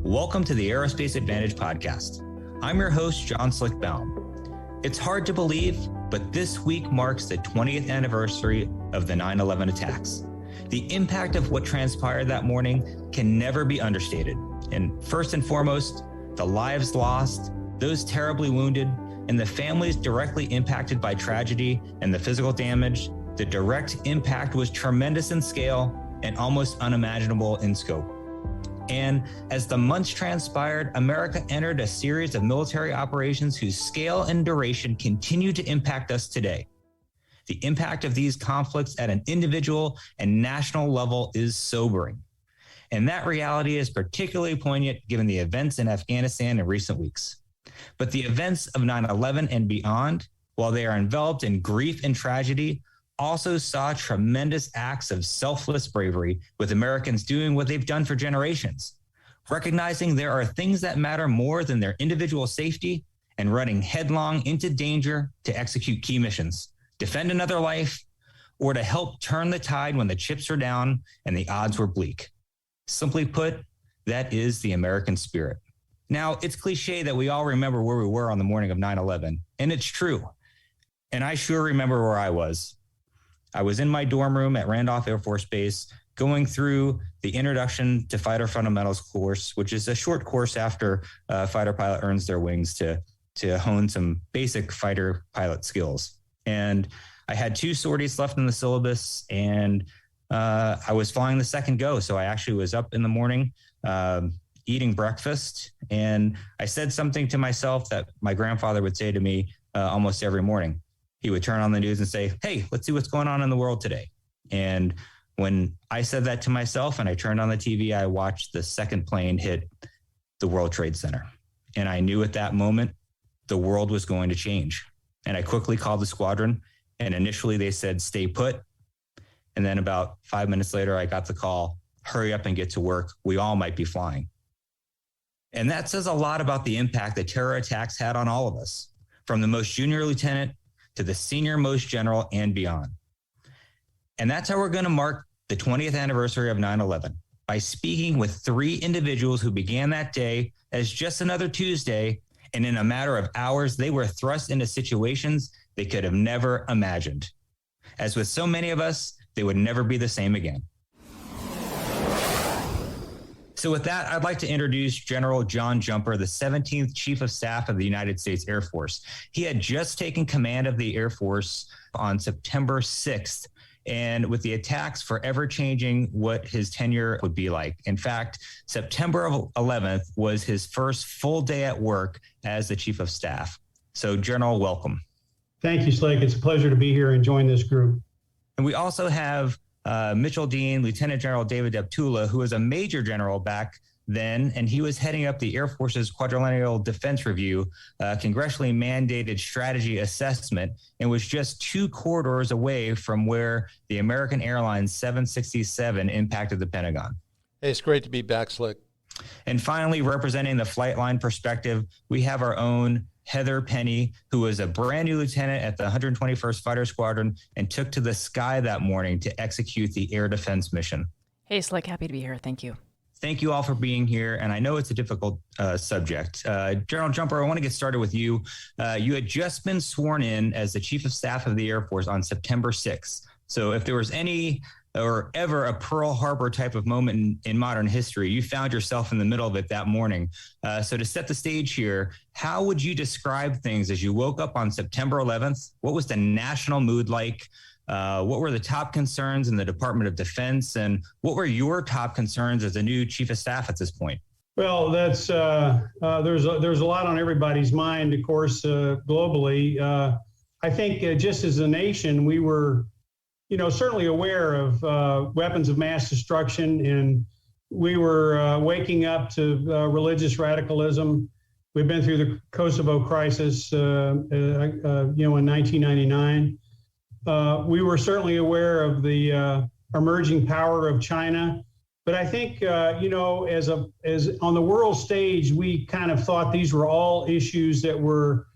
Welcome to the Aerospace Advantage podcast. I'm your host, John Slick Baum. It's hard to believe, but this week marks the 20th anniversary of the 9/11 attacks. The impact of what transpired that morning can never be understated. And first and foremost, the lives lost, those terribly wounded, and the families directly impacted by tragedy and the physical damage. The direct impact was tremendous in scale and almost unimaginable in scope. And as the months transpired, America entered a series of military operations whose scale and duration continue to impact us today. The impact of these conflicts at an individual and national level is sobering. And that reality is particularly poignant given the events in Afghanistan in recent weeks. But the events of 9/11 and beyond, while they are enveloped in grief and tragedy, also saw tremendous acts of selfless bravery, with Americans doing what they've done for generations, recognizing there are things that matter more than their individual safety and running headlong into danger to execute key missions, defend another life, or to help turn the tide when the chips are down and the odds were bleak. Simply put, that is the American spirit. Now, it's cliche that we all remember where we were on the morning of 9/11, and it's true. And I sure remember where I was. I was in my dorm room at Randolph Air Force Base going through the Introduction to Fighter Fundamentals course, which is a short course after a fighter pilot earns their wings to hone some basic fighter pilot skills. And I had 2 sorties left in the syllabus, and I was flying the second go. So I actually was up in the morning eating breakfast, and I said something to myself that my grandfather would say to me almost every morning. He would turn on the news and say, "Hey, let's see what's going on in the world today." And when I said that to myself and I turned on the TV, I watched the second plane hit the World Trade Center. And I knew at that moment the world was going to change. And I quickly called the squadron, and initially they said, "Stay put." And then about 5 minutes later, I got the call, "Hurry up and get to work. We all might be flying." And that says a lot about the impact that terror attacks had on all of us, from the most junior lieutenant to the senior most general and beyond. And that's how we're going to mark the 20th anniversary of 9/11, by speaking with 3 individuals who began that day as just another Tuesday, and in a matter of hours, they were thrust into situations they could have never imagined. As with so many of us, they would never be the same again. So with that, I'd like to introduce General John Jumper, the 17th Chief of Staff of the United States Air Force. He had just taken command of the Air Force on September 6th, and with the attacks forever changing what his tenure would be like. In fact, September 11th was his first full day at work as the Chief of Staff. So, General, welcome. Thank you, Slick. It's a pleasure to be here and join this group. And we also have Mitchell Dean, Lieutenant General David Deptula, who was a major general back then, and he was heading up the Air Force's Quadrennial Defense Review, congressionally mandated strategy assessment, and was just 2 corridors away from where the American Airlines 767 impacted the Pentagon. Hey, it's great to be back, Slick. And finally, representing the flight line perspective, we have our own Heather Penney, who was a brand new lieutenant at the 121st Fighter Squadron and took to the sky that morning to execute the air defense mission. Hey, Slick, happy to be here. Thank you. Thank you all for being here. And I know it's a difficult subject. General Jumper, I want to get started with you. You had just been sworn in as the Chief of Staff of the Air Force on September 6th. So if there was any or ever a Pearl Harbor type of moment in modern history, you found yourself in the middle of it that morning. So to set the stage here, how would you describe things as you woke up on September 11th? What was the national mood like? What were the top concerns in the Department of Defense? And what were your top concerns as a new Chief of Staff at this point? Well, that's there's a lot on everybody's mind, of course, globally. I think just as a nation, we were certainly aware of weapons of mass destruction, and we were waking up to religious radicalism. We've been through the Kosovo crisis, in 1999. We were certainly aware of the emerging power of China, but I think as on the world stage, we kind of thought these were all issues that were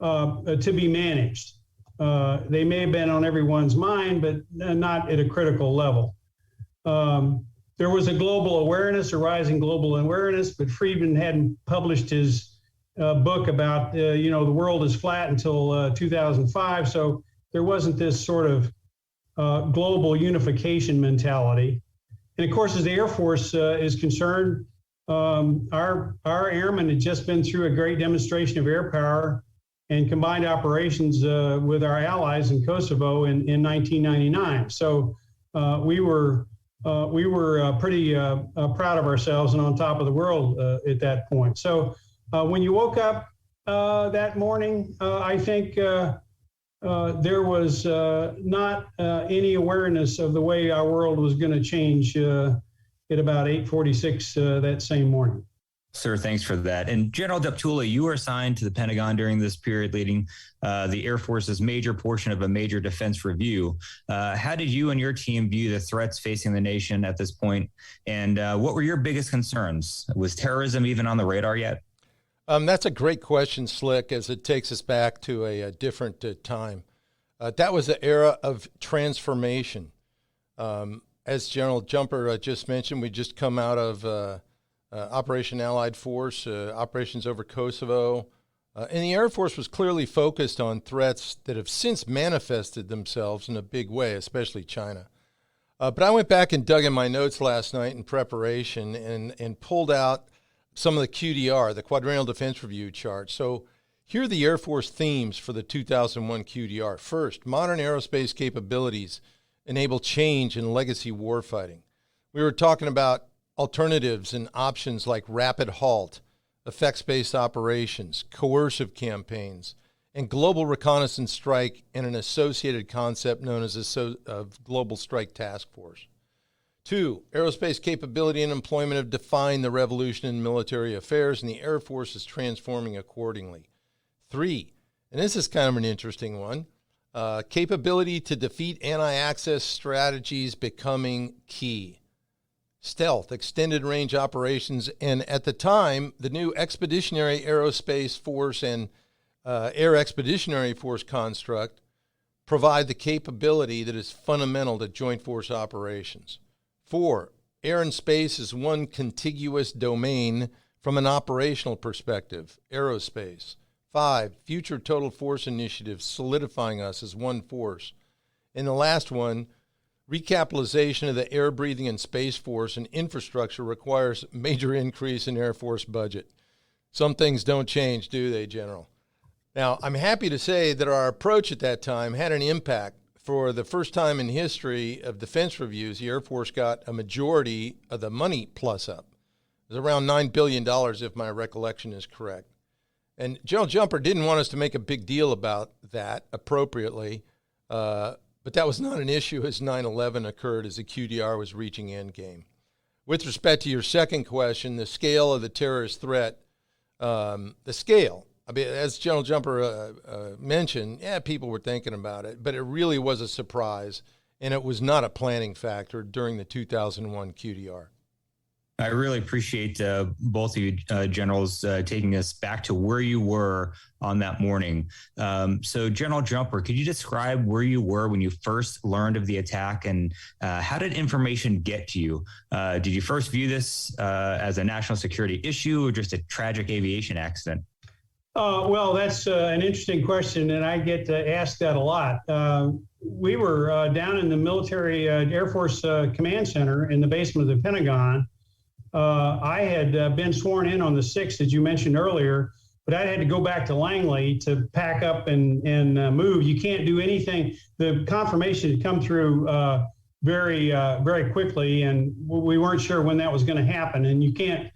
to be managed. They may have been on everyone's mind, but not at a critical level. there was a global awareness, a rising global awareness, but Friedman hadn't published his book about, the world is flat until 2005. So there wasn't this sort of global unification mentality. And of course, as the Air Force is concerned, our airmen had just been through a great demonstration of air power and combined operations with our allies in Kosovo in 1999. So we were pretty proud of ourselves and on top of the world at that point. So when you woke up that morning, I think there was not any awareness of the way our world was going to change at about 8:46 that same morning. Sir, thanks for that. And General Deptula, you were assigned to the Pentagon during this period, leading the Air Force's major portion of a major defense review. How did you and your team view the threats facing the nation at this point? And what were your biggest concerns? Was terrorism even on the radar yet? That's a great question, Slick, as it takes us back to a different time. That was the era of transformation. As General Jumper just mentioned, we just come out of Operation Allied Force, operations over Kosovo. And the Air Force was clearly focused on threats that have since manifested themselves in a big way, especially China. But I went back and dug in my notes last night in preparation and pulled out some of the QDR, the Quadrennial Defense Review chart. So here are the Air Force themes for the 2001 QDR. First, modern aerospace capabilities enable change in legacy warfighting. We were talking about alternatives and options like rapid halt, effects-based operations, coercive campaigns, and global reconnaissance strike, and an associated concept known as a Global Strike Task Force. 2, aerospace capability and employment have defined the revolution in military affairs, and the Air Force is transforming accordingly. 3, and this is kind of an interesting one, capability to defeat anti-access strategies becoming key. Stealth, extended range operations, and at the time, the new Expeditionary Aerospace Force and Air Expeditionary Force construct provide the capability that is fundamental to joint force operations. 4, air and space is one contiguous domain from an operational perspective, aerospace. 5, future total force initiatives solidifying us as one force. And the last one, recapitalization of the air breathing and space force and infrastructure requires major increase in Air Force budget. Some things don't change, do they, General? Now, I'm happy to say that our approach at that time had an impact. For the first time in history of defense reviews, the Air Force got a majority of the money plus up. It was around $9 billion, if my recollection is correct. And General Jumper didn't want us to make a big deal about that appropriately, but that was not an issue as 9/11 occurred, as the QDR was reaching endgame. With respect to your second question, the scale of the terrorist threat, as General Jumper mentioned, people were thinking about it, but it really was a surprise, and it was not a planning factor during the 2001 QDR. I really appreciate both of you generals taking us back to where you were on that morning. So General Jumper, could you describe where you were when you first learned of the attack, and how did information get to you? Did you first view this as a national security issue or just a tragic aviation accident? Well, that's an interesting question, and I get asked that a lot. We were down in the military Air Force Command Center in the basement of the Pentagon. I had been sworn in on the 6th, as you mentioned earlier, but I had to go back to Langley to pack up and move. You can't do anything. The confirmation had come through very quickly, and we weren't sure when that was going to happen. And you can't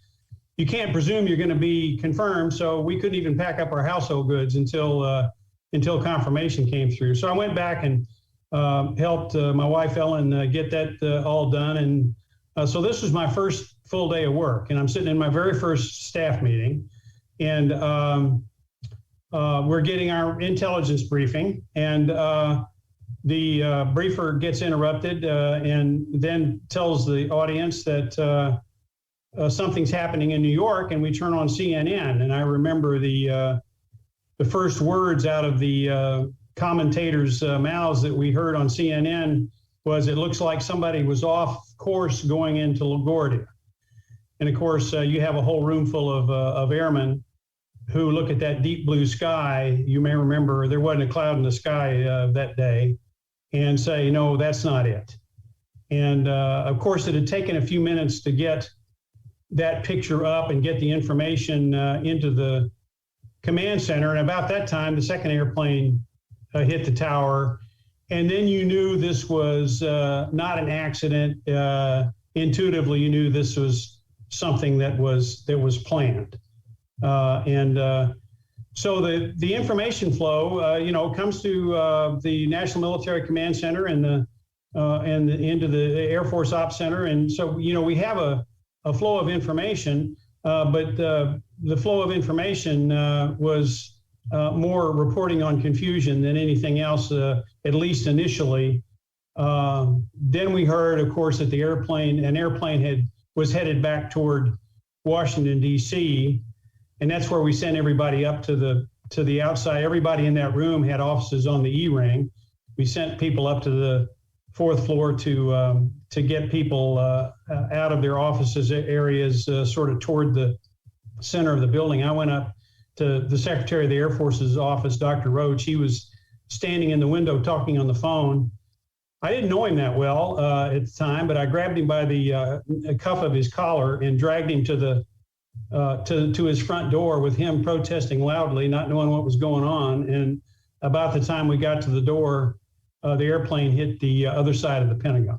presume you're going to be confirmed, so we couldn't even pack up our household goods until confirmation came through. So I went back and helped my wife Ellen get that all done, and so this was my first full day of work, and I'm sitting in my very first staff meeting, and we're getting our intelligence briefing, and the briefer gets interrupted and then tells the audience that something's happening in New York, and we turn on CNN. And I remember the first words out of the commentators' mouths that we heard on CNN was it looks like somebody was off course going into LaGuardia. And of course, you have a whole room full of airmen who look at that deep blue sky. You may remember there wasn't a cloud in the sky that day, and say, no, that's not it. And of course, it had taken a few minutes to get that picture up and get the information into the command center. And about that time, the second airplane hit the tower. And then you knew this was not an accident. Intuitively, you knew this was something that was planned. So the information flow, comes to the National Military Command Center and into the Air Force Ops Center. And so, we have a flow of information, but the flow of information was more reporting on confusion than anything else, at least initially. Then we heard, of course, that an airplane was headed back toward Washington, D.C., and that's where we sent everybody up to the outside. Everybody in that room had offices on the E-ring. We sent people up to the fourth floor to get people out of their offices areas, sort of toward the center of the building. I went up to the Secretary of the Air Force's office, Dr. Roach. He was standing in the window talking on the phone. I didn't know him that well at the time, but I grabbed him by the cuff of his collar and dragged him to his front door, with him protesting loudly, not knowing what was going on. And about the time we got to the door, the airplane hit the other side of the Pentagon.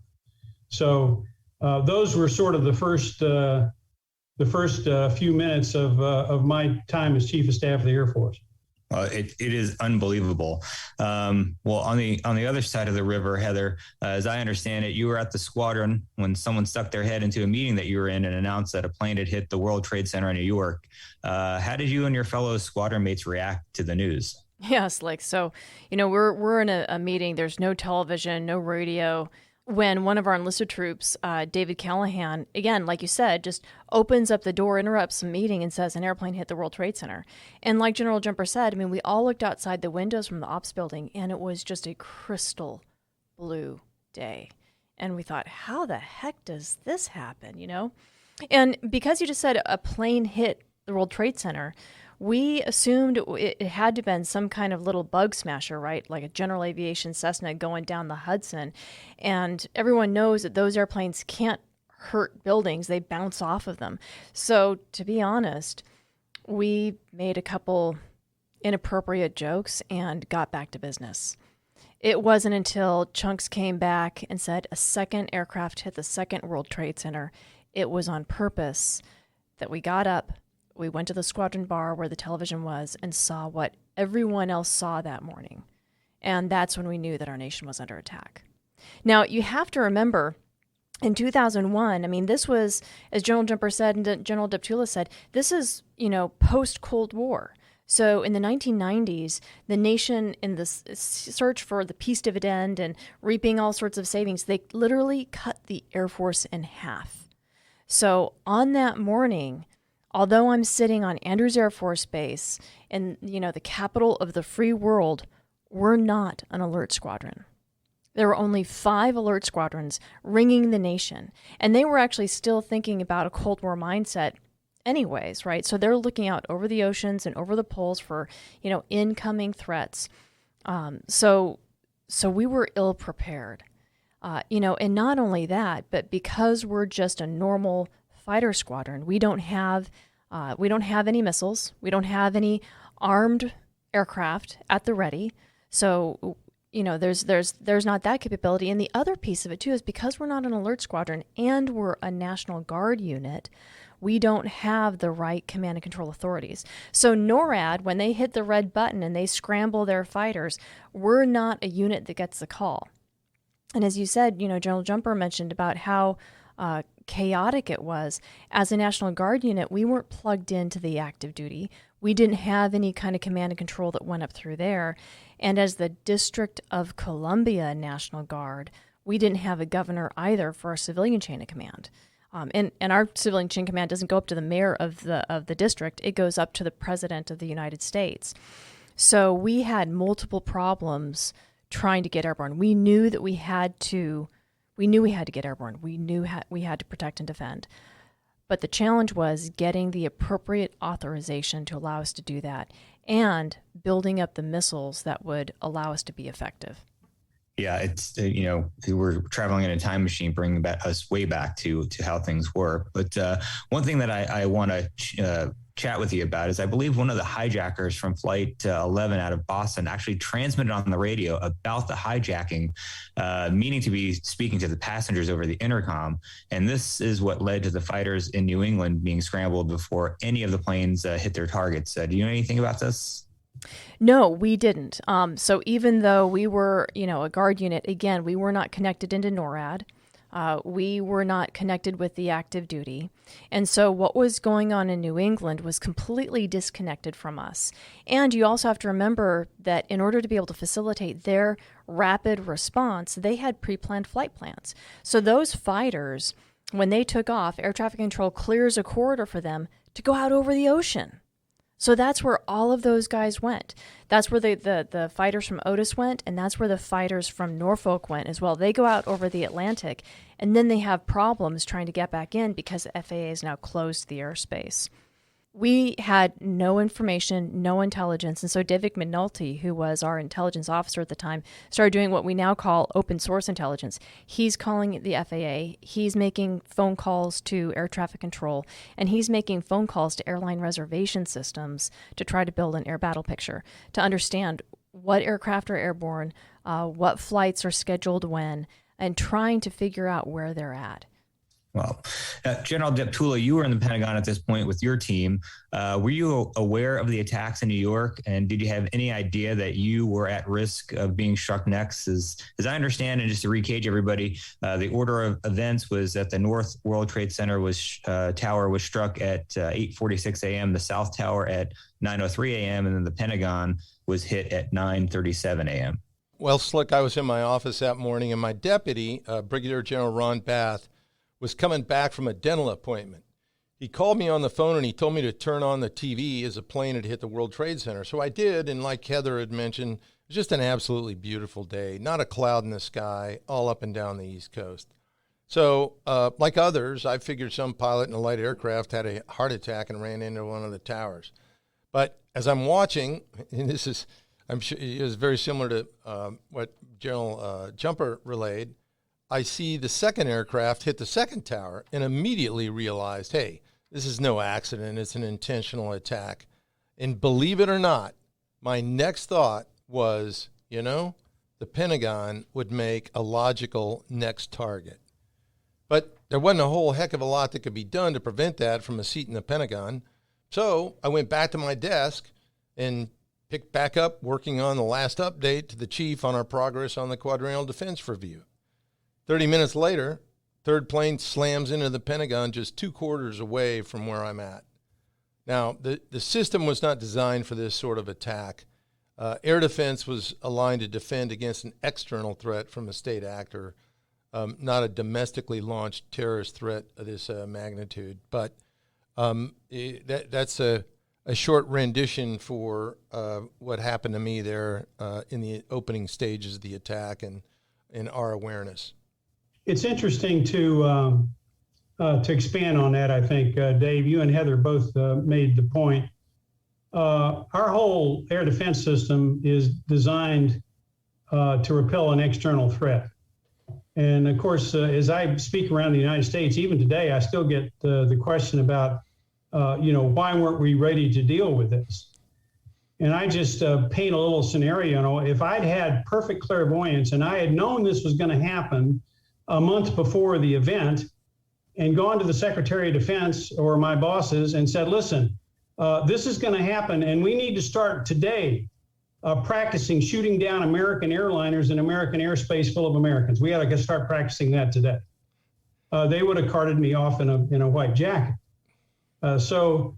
So those were sort of the first few minutes of my time as Chief of Staff of the Air Force. It is unbelievable. Well, on the other side of the river, Heather, as I understand it, you were at the Squadron when someone stuck their head into a meeting that you were in and announced that a plane had hit the World Trade Center in New York. How did you and your fellow squadron mates react to the news? Yes, so, we're in a meeting. There's no television, no radio. When one of our enlisted troops, David Callahan, again, like you said, just opens up the door, interrupts the meeting, and says an airplane hit the World Trade Center. And like General Jumper said, we all looked outside the windows from the ops building, and it was just a crystal blue day. And we thought, how the heck does this happen, And because you just said a plane hit the World Trade Center, we assumed it had to have been some kind of little bug smasher, right? Like a general aviation Cessna going down the Hudson. And everyone knows that those airplanes can't hurt buildings. They bounce off of them. So to be honest, we made a couple inappropriate jokes and got back to business. It wasn't until Chunks came back and said a second aircraft hit the second World Trade Center. It was on purpose that we got up. We went to the Squadron bar where the television was and saw what everyone else saw that morning. And that's when we knew that our nation was under attack. Now, you have to remember, in 2001, this was, as General Jumper said and General Deptula said, this is, post-Cold War. So in the 1990s, the nation, in the search for the peace dividend and reaping all sorts of savings, they literally cut the Air Force in half. So on that morning, although I'm sitting on Andrews Air Force Base in, the capital of the free world, we're not an alert squadron. There were only 5 alert squadrons ringing the nation, and they were actually still thinking about a Cold War mindset anyways, right? So they're looking out over the oceans and over the poles for, incoming threats. So we were ill prepared, and not only that, but because we're just a normal fighter squadron, we don't have any missiles. We don't have any armed aircraft at the ready. So, there's not that capability. And the other piece of it too is because we're not an alert squadron and we're a National Guard unit, we don't have the right command and control authorities. So NORAD, when they hit the red button and they scramble their fighters, we're not a unit that gets the call. And as you said, General Jumper mentioned about how chaotic it was. As a National Guard unit, we weren't plugged into the active duty. We didn't have any kind of command and control that went up through there. And as the District of Columbia National Guard, we didn't have a governor either for our civilian chain of command. And our civilian chain of command doesn't go up to the mayor of the district. It goes up to the President of the United States. So we had multiple problems trying to get airborne. We knew that we had to We knew we had to get airborne. We knew we had to protect and defend. But the challenge was getting the appropriate authorization to allow us to do that and building up the missiles that would allow us to be effective. Yeah, it's, we're traveling in a time machine, bringing us way back to how things were. But one thing that I want to chat with you about is I believe one of the hijackers from Flight 11 out of Boston actually transmitted on the radio about the hijacking, meaning to be speaking to the passengers over the intercom. And this is what led to the fighters in New England being scrambled before any of the planes hit their targets. Do you know anything about this? No, we didn't. So even though we were, a guard unit, again, we were not connected into NORAD. We were not connected with the active duty. And so what was going on in New England was completely disconnected from us. And you also have to remember that in order to be able to facilitate their rapid response, they had pre-planned flight plans. So those fighters, when they took off, air traffic control clears a corridor for them to go out over the ocean. So that's where all of those guys went. That's where the fighters from Otis went, and that's where the fighters from Norfolk went as well. They go out over the Atlantic, and then they have problems trying to get back in because the FAA has now closed the airspace. We had no information, no intelligence, and so David McNulty, who was our intelligence officer at the time, started doing what we now call open source intelligence. He's calling the FAA, he's making phone calls to air traffic control, and he's making phone calls to airline reservation systems to try to build an air battle picture, to understand what aircraft are airborne, what flights are scheduled when, and trying to figure out where they're at. Well, General Deptula, you were in the Pentagon at this point with your team. Were you aware of the attacks in New York? And did you have any idea that you were at risk of being struck next? As I understand, and just to recage everybody, the order of events was that the North World Trade Center tower was struck at 8:46 a.m., the South Tower at 9:03 a.m., and then the Pentagon was hit at 9:37 a.m. Well, Slick, I was in my office that morning, and my deputy, Brigadier General Ron Bath, was coming back from a dental appointment. He called me on the phone and he told me to turn on the TV as a plane had hit the World Trade Center. So I did, and like Heather had mentioned, it was just an absolutely beautiful day. Not a cloud in the sky, all up and down the East Coast. So like others, I figured some pilot in a light aircraft had a heart attack and ran into one of the towers. But as I'm watching, and I'm sure it was very similar to what General Jumper relayed, I see the second aircraft hit the second tower and immediately realized, hey, this is no accident. It's an intentional attack. And believe it or not, my next thought was, the Pentagon would make a logical next target. But there wasn't a whole heck of a lot that could be done to prevent that from a seat in the Pentagon. So I went back to my desk and picked back up working on the last update to the chief on our progress on the Quadrennial Defense review. 30 minutes later, third plane slams into the Pentagon just 2 quarters away from where I'm at. Now, the system was not designed for this sort of attack. Air defense was aligned to defend against an external threat from a state actor, not a domestically launched terrorist threat of this magnitude. But that's a short rendition for what happened to me there in the opening stages of the attack and in our awareness. It's interesting to expand on that. I think, Dave, you and Heather both made the point. Our whole air defense system is designed to repel an external threat. And of course, as I speak around the United States, even today, I still get the question about, why weren't we ready to deal with this? And I just paint a little scenario. If I'd had perfect clairvoyance and I had known this was going to happen a month before the event and gone to the Secretary of Defense or my bosses and said, listen, this is going to happen and we need to start today practicing shooting down American airliners and American airspace full of Americans. We got to start practicing that today. They would have carted me off in a white jacket. So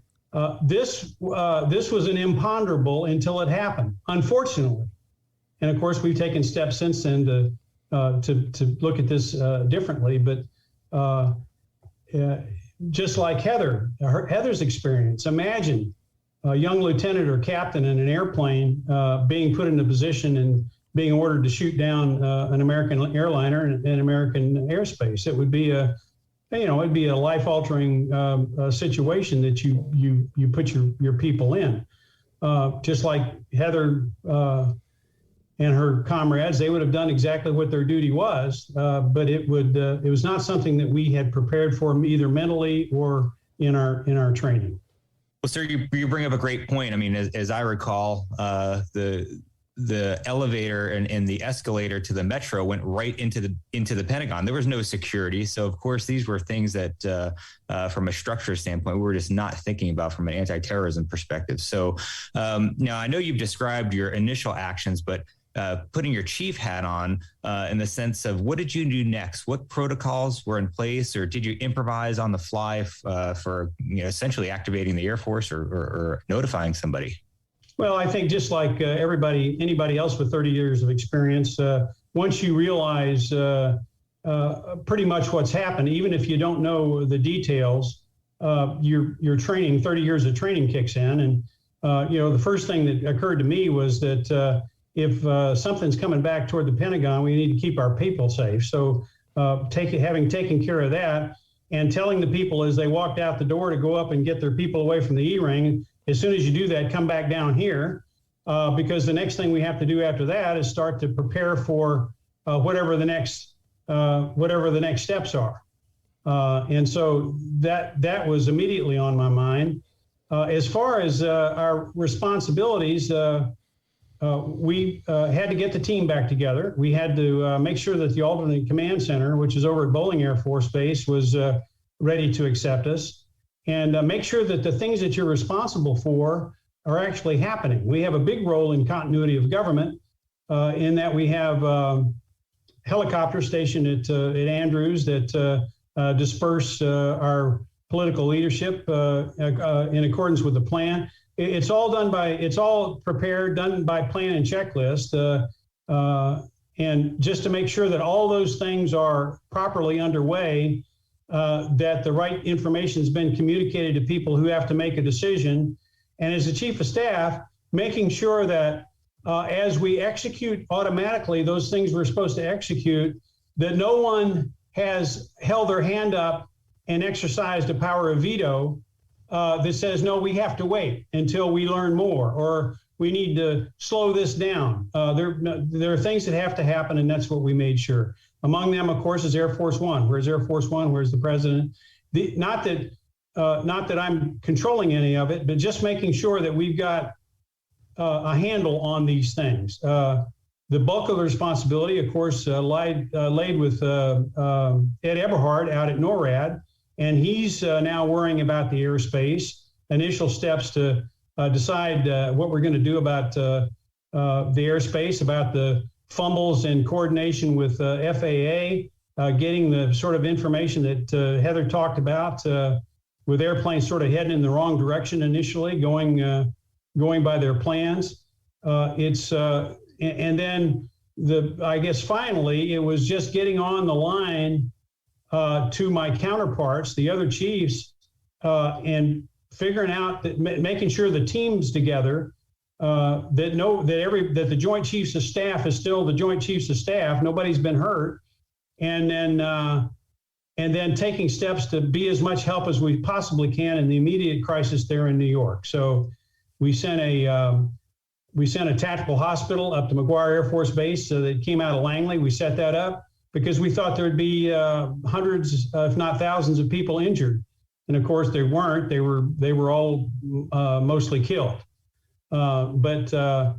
this was an imponderable until it happened, unfortunately. And of course, we've taken steps since then to look at this differently. But just like Heather's experience, imagine a young lieutenant or captain in an airplane being put in a position being ordered to shoot down an American airliner and American Aerospace. It would be it'd be a life-altering situation that you put your people in. Just like Heather and her comrades, they would have done exactly what their duty was, but it was not something that we had prepared for either mentally or in our training. Well, sir, you bring up a great point. I mean, as I recall, the elevator and the escalator to the metro went right into the Pentagon. There was no security, so of course these were things that, from a structure standpoint, we were just not thinking about from an anti-terrorism perspective. So now I know you've described your initial actions, but putting your chief hat on in the sense of what did you do next? What protocols were in place, or did you improvise on the fly for essentially activating the Air Force or notifying somebody? Well, I think just like anybody else with 30 years of experience, once you realize pretty much what's happened, even if you don't know the details, your training, 30 years of training kicks in. And, the first thing that occurred to me was that if something's coming back toward the Pentagon, we need to keep our people safe. So having taken care of that and telling the people as they walked out the door to go up and get their people away from the E-ring, as soon as you do that, come back down here, because the next thing we have to do after that is start to prepare for whatever the next steps are. And so that was immediately on my mind. As far as our responsibilities, we had to get the team back together. We had to make sure that the Alternate Command Center, which is over at Bowling Air Force Base, was ready to accept us. And make sure that the things that you're responsible for are actually happening. We have a big role in continuity of government in that we have helicopters stationed at Andrews that disperse our political leadership in accordance with the plan. It's all prepared, done by plan and checklist. And just to make sure that all those things are properly underway, that the right information has been communicated to people who have to make a decision. And as the chief of staff, making sure that as we execute automatically those things we're supposed to execute, that no one has held their hand up and exercised a power of veto that says, no, we have to wait until we learn more, or we need to slow this down. There are things that have to happen, and that's what we made sure. Among them, of course, is Air Force One. Where's Air Force One? Where's the president? Not that I'm controlling any of it, but just making sure that we've got a handle on these things. The bulk of the responsibility, of course, laid with Ed Eberhard out at NORAD, and he's now worrying about the airspace, initial steps to decide what we're going to do about the airspace, about the fumbles in coordination with FAA, getting the sort of information that Heather talked about, with airplanes sort of heading in the wrong direction initially, going by their plans. And then I guess finally, it was just getting on the line to my counterparts, the other chiefs, and figuring out that making sure the team's together, that the Joint Chiefs of Staff is still the Joint Chiefs of Staff. Nobody's been hurt, and then taking steps to be as much help as we possibly can in the immediate crisis there in New York. So we sent a tactical hospital up to McGuire Air Force Base that came out of Langley. We set that up because we thought there'd be hundreds, if not thousands, of people injured, and of course they weren't. They were all mostly killed. But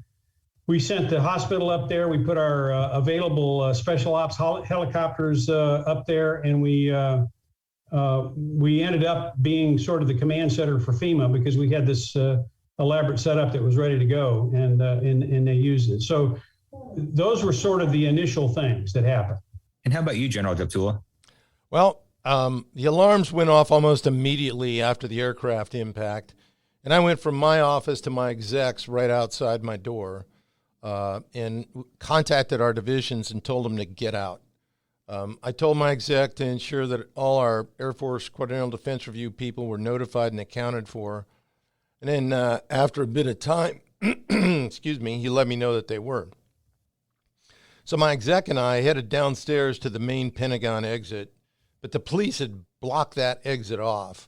we sent the hospital up there. We put our available special ops helicopters up there, and we ended up being sort of the command center for FEMA because we had this elaborate setup that was ready to go, and they used it. So those were sort of the initial things that happened. And how about you, General Deptula? Well, the alarms went off almost immediately after the aircraft impact. And I went from my office to my execs right outside my door and contacted our divisions and told them to get out. I told my exec to ensure that all our Air Force Quadrennial Defense Review people were notified and accounted for. And then after a bit of time, excuse me, he let me know that they were. So my exec and I headed downstairs to the main Pentagon exit, but the police had blocked that exit off.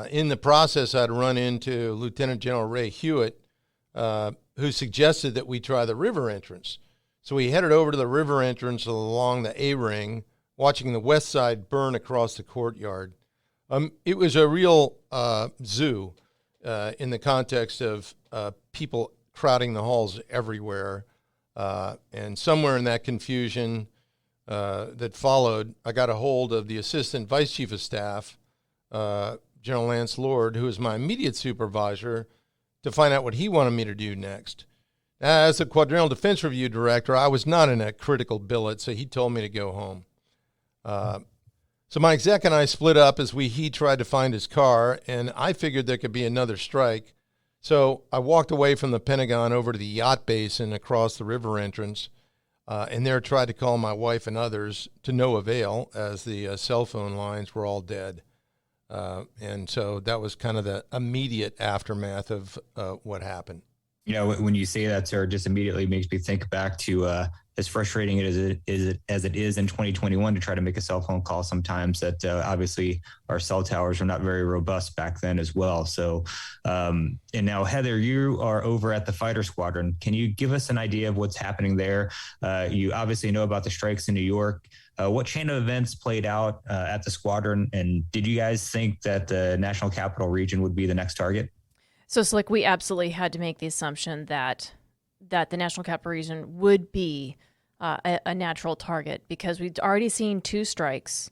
In the process, I'd run into Lieutenant General Ray Hewitt, who suggested that we try the river entrance. So we headed over to the river entrance along the A-ring, watching the west side burn across the courtyard. It was a real zoo in the context of people crowding the halls everywhere. And somewhere in that confusion that followed, I got a hold of the Assistant Vice Chief of Staff, General Lance Lord, who was my immediate supervisor, to find out what he wanted me to do next. As a Quadrennial Defense Review Director, I was not in a critical billet, so he told me to go home. So my exec and I split up as he tried to find his car, and I figured there could be another strike. So I walked away from the Pentagon over to the yacht basin across the river entrance, and there tried to call my wife and others, to no avail, as the cell phone lines were all dead. And so that was kind of the immediate aftermath of what happened. You know, when you say that, sir, it just immediately makes me think back to as frustrating as it is in 2021 to try to make a cell phone call sometimes, that obviously our cell towers were not very robust back then as well. So, and now, Heather, you are over at the fighter squadron. Can you give us an idea of what's happening there? You obviously know about the strikes in New York. What chain of events played out at the squadron? And did you guys think that the National Capital Region would be the next target? So, Slick, we absolutely had to make the assumption that the National Capital Region would be a natural target, because we'd already seen 2 strikes.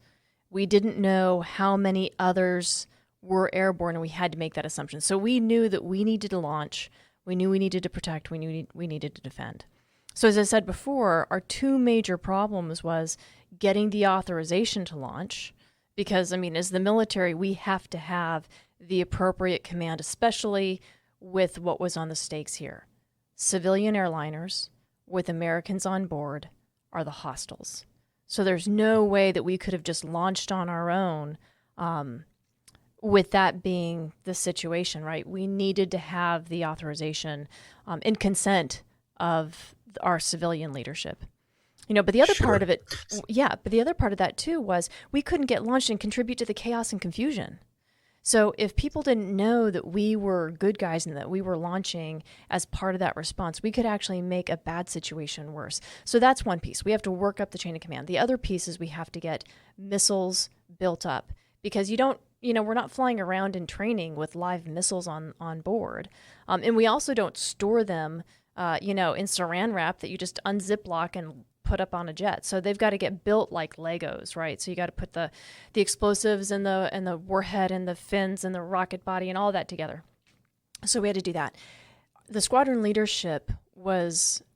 We didn't know how many others were airborne, and we had to make that assumption. So we knew that we needed to launch. We knew we needed to protect. We knew we needed to defend. So as I said before, our 2 major problems was getting the authorization to launch, because, I mean, as the military, we have to have the appropriate command, especially with what was on the stakes here. Civilian airliners with Americans on board are the hostiles. So there's no way that we could have just launched on our own with that being the situation, right? We needed to have the authorization and consent of our civilian leadership. You know, but the other part of it, but the other part of that too was we couldn't get launched and contribute to the chaos and confusion. So if people didn't know that we were good guys and that we were launching as part of that response, we could actually make a bad situation worse. So that's one piece. We have to work up the chain of command. The other piece is we have to get missiles built up, because we're not flying around in training with live missiles on board. And we also don't store them, in saran wrap that you just unzip lock and put up on a jet. So they've got to get built like Legos, right? So you got to put the explosives and the warhead and the fins and the rocket body and all that together. So we had to do that. The squadron leadership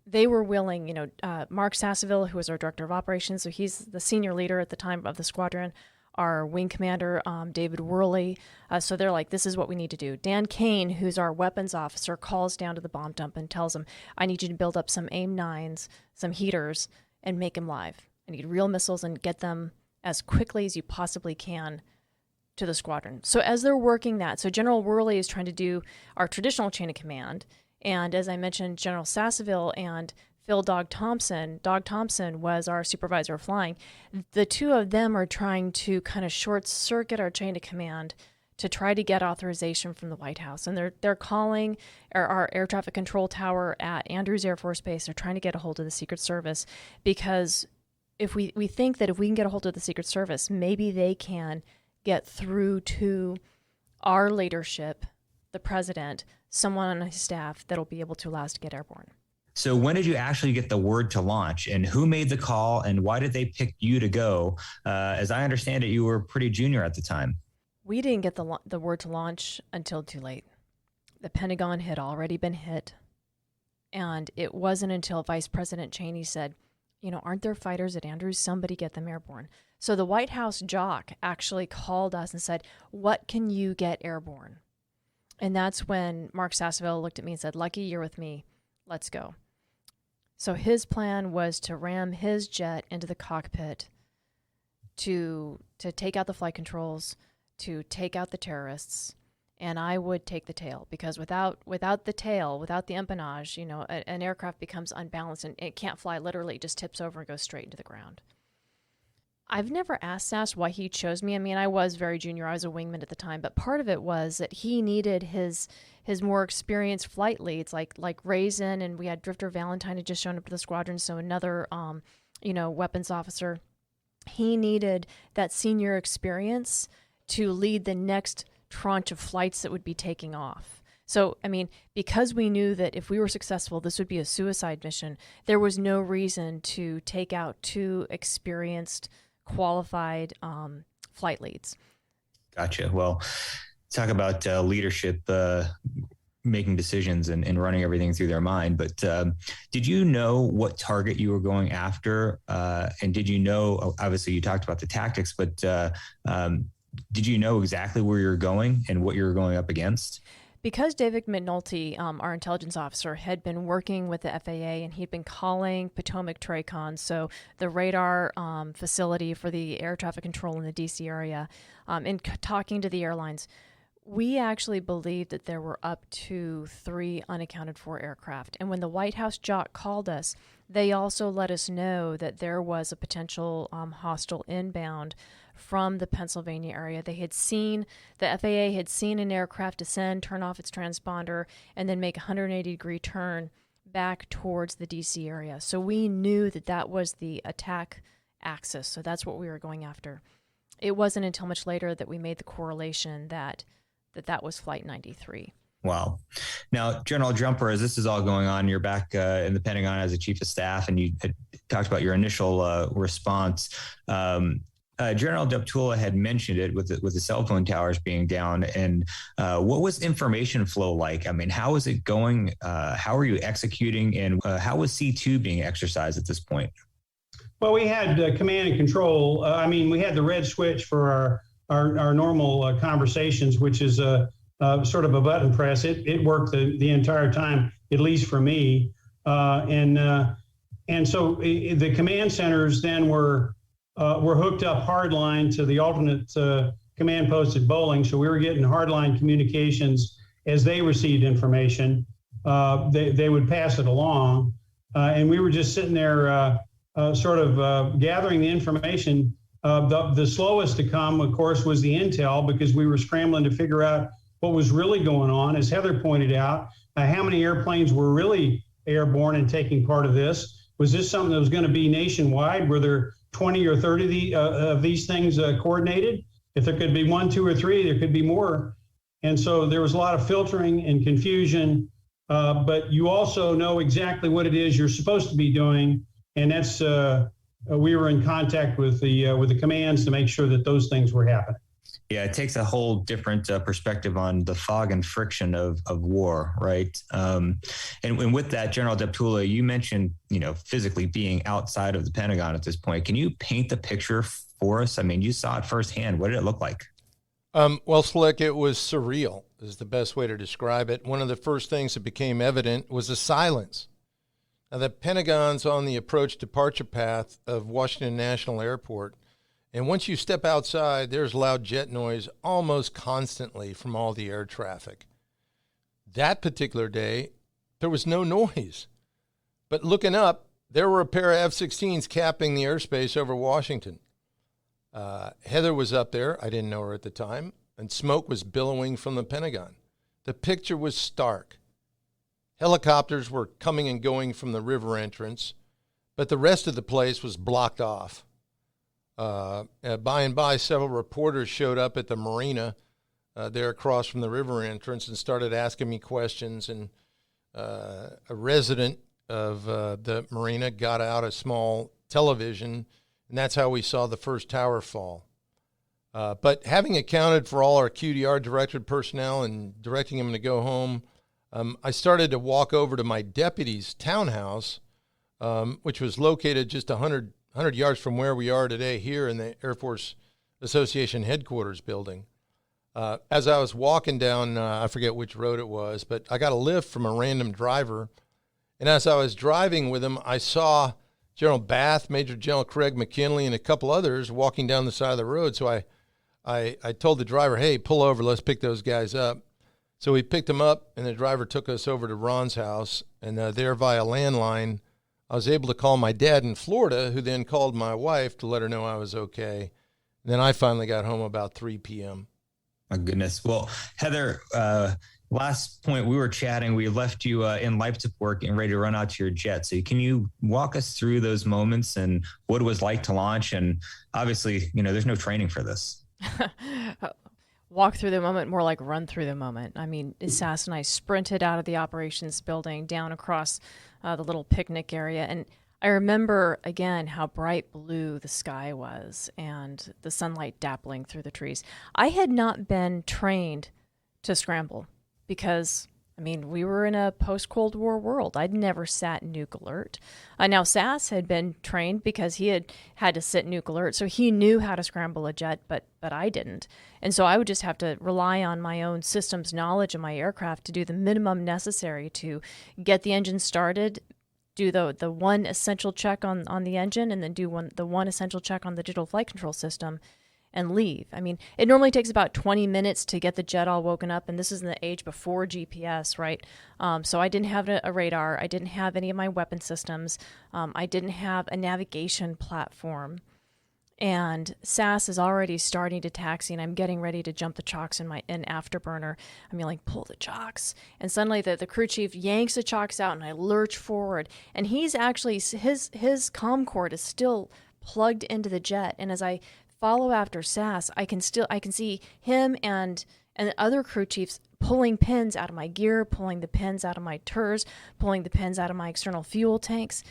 they were willing, Mark Sasseville, who was our director of operations, so he's the senior leader at the time of the squadron, our wing commander, David Worley. So they're like, this is what we need to do. Dan Kane, who's our weapons officer, calls down to the bomb dump and tells them, I need you to build up some AIM-9s, some heaters, and make them live. I need real missiles and get them as quickly as you possibly can to the squadron. So as they're working that, so General Worley is trying to do our traditional chain of command. And as I mentioned, General Sasseville and Phil Dog Thompson was our supervisor of flying. The 2 of them are trying to kind of short circuit our chain of command to try to get authorization from the White House. And they're calling our air traffic control tower at Andrews Air Force Base. They're trying to get a hold of the Secret Service, because if we think that if we can get a hold of the Secret Service, maybe they can get through to our leadership, the president, someone on his staff that'll be able to allow us to get airborne. So when did you actually get the word to launch, and who made the call, and why did they pick you to go? As I understand it, you were pretty junior at the time. We didn't get the word to launch until too late. The Pentagon had already been hit, and it wasn't until Vice President Cheney said, aren't there fighters at Andrews? Somebody get them airborne. So the White House jock actually called us and said, what can you get airborne? And that's when Mark Sasseville looked at me and said, Lucky, you're with me. Let's go. So his plan was to ram his jet into the cockpit to take out the flight controls, to take out the terrorists, and I would take the tail, because without the tail, without the empennage, an aircraft becomes unbalanced and it can't fly. Literally, it just tips over and goes straight into the ground. I've never asked why he chose me. I mean, I was very junior. I was a wingman at the time, but part of it was that he needed his more experienced flight leads, like Raisin, and we had Drifter Valentine had just shown up to the squadron, so another weapons officer. He needed that senior experience to lead the next tranche of flights that would be taking off. So, I mean, because we knew that if we were successful, this would be a suicide mission, there was no reason to take out two experienced, qualified flight leads. Gotcha. Well, talk about leadership, making decisions and running everything through their mind. But did you know what target you were going after? And did you know, obviously you talked about the tactics, but did you know exactly where you're going and what you're going up against? Because David McNulty, our intelligence officer, had been working with the FAA, and he'd been calling Potomac TRACON, so the radar facility for the air traffic control in the D.C. area, and talking to the airlines, we actually believed that there were up to 3 unaccounted for aircraft. And when the White House JOC called us, they also let us know that there was a potential hostile inbound from the Pennsylvania area. The FAA had seen an aircraft descend, turn off its transponder, and then make a 180-degree turn back towards the D.C. area. So we knew that was the attack axis, so that's what we were going after. It wasn't until much later that we made the correlation that was Flight 93. Wow. Now, General Jumper, as this is all going on, you're back in the Pentagon as a chief of staff, and you had talked about your initial response. General Deptula had mentioned it with the cell phone towers being down. And what was information flow like? I mean, how is it going? How are you executing? And how was C2 being exercised at this point? Well, we had command and control. We had the red switch for our normal conversations, which is sort of a button press. It worked the entire time, at least for me. And so the command centers then were hooked up hardline to the alternate command post at Bowling. So we were getting hardline communications as they received information. They would pass it along. And we were just sitting there gathering the information. The slowest to come, of course, was the intel, because we were scrambling to figure out what was really going on. As Heather pointed out, how many airplanes were really airborne and taking part of this? Was this something that was going to be nationwide? Were there 20 or 30 of these things coordinated? If there could be 1, 2, or 3, there could be more. And so there was a lot of filtering and confusion, but you also know exactly what it is you're supposed to be doing. And that's, we were in contact with the commands to make sure that those things were happening. Yeah, it takes a whole different perspective on the fog and friction of war, right? And with that, General Deptula, you mentioned, physically being outside of the Pentagon at this point. Can you paint the picture for us? I mean, you saw it firsthand. What did it look like? Well, Slick, it was surreal is the best way to describe it. One of the first things that became evident was the silence. Now, the Pentagon's on the approach departure path of Washington National Airport. And once you step outside, there's loud jet noise almost constantly from all the air traffic. That particular day, there was no noise. But looking up, there were a pair of F-16s capping the airspace over Washington. Heather was up there. I didn't know her at the time. And smoke was billowing from the Pentagon. The picture was stark. Helicopters were coming and going from the river entrance, but the rest of the place was blocked off. By and by, several reporters showed up at the marina there across from the river entrance and started asking me questions. And a resident of the marina got out a small television, and that's how we saw the first tower fall. But having accounted for all our QDR directed personnel and directing them to go home, I started to walk over to my deputy's townhouse, which was located just 100 yards from where we are today here in the Air Force Association headquarters building. As I was walking down, I forget which road it was, but I got a lift from a random driver. And as I was driving with him, I saw General Bath, Major General Craig McKinley, and a couple others walking down the side of the road. So I told the driver, hey, pull over, let's pick those guys up. So we picked him up, and the driver took us over to Ron's house, and there via landline, I was able to call my dad in Florida, who then called my wife to let her know I was okay. And then I finally got home about 3 p.m. My goodness. Well, Heather, last point we were chatting, we left you in life support and ready to run out to your jet. So can you walk us through those moments and what it was like to launch? And obviously, there's no training for this. Walk through the moment, more like run through the moment. I mean, Sass and I sprinted out of the operations building down across the little picnic area. And I remember, again, how bright blue the sky was and the sunlight dappling through the trees. I had not been trained to scramble because, we were in a post-Cold War world. I'd never sat nuke alert. Now, Sass had been trained because he had to sit nuke alert, so he knew how to scramble a jet, but I didn't. And so I would just have to rely on my own systems knowledge of my aircraft to do the minimum necessary to get the engine started, do the one essential check on the engine, and then do the one essential check on the digital flight control system, and leave. It normally takes about 20 minutes to get the jet all woken up, and this is in the age before GPS, right? So I didn't have a radar. I didn't have any of my weapon systems. I didn't have a navigation platform. And Sass is already starting to taxi, and I'm getting ready to jump the chocks in afterburner. Pull the chocks. And suddenly the crew chief yanks the chocks out, and I lurch forward. And he's actually, his comm cord is still plugged into the jet. And as I follow after Sass, I can see him and other crew chiefs pulling pins out of my gear, pulling the pins out of my TERS, pulling the pins out of my external fuel tanks.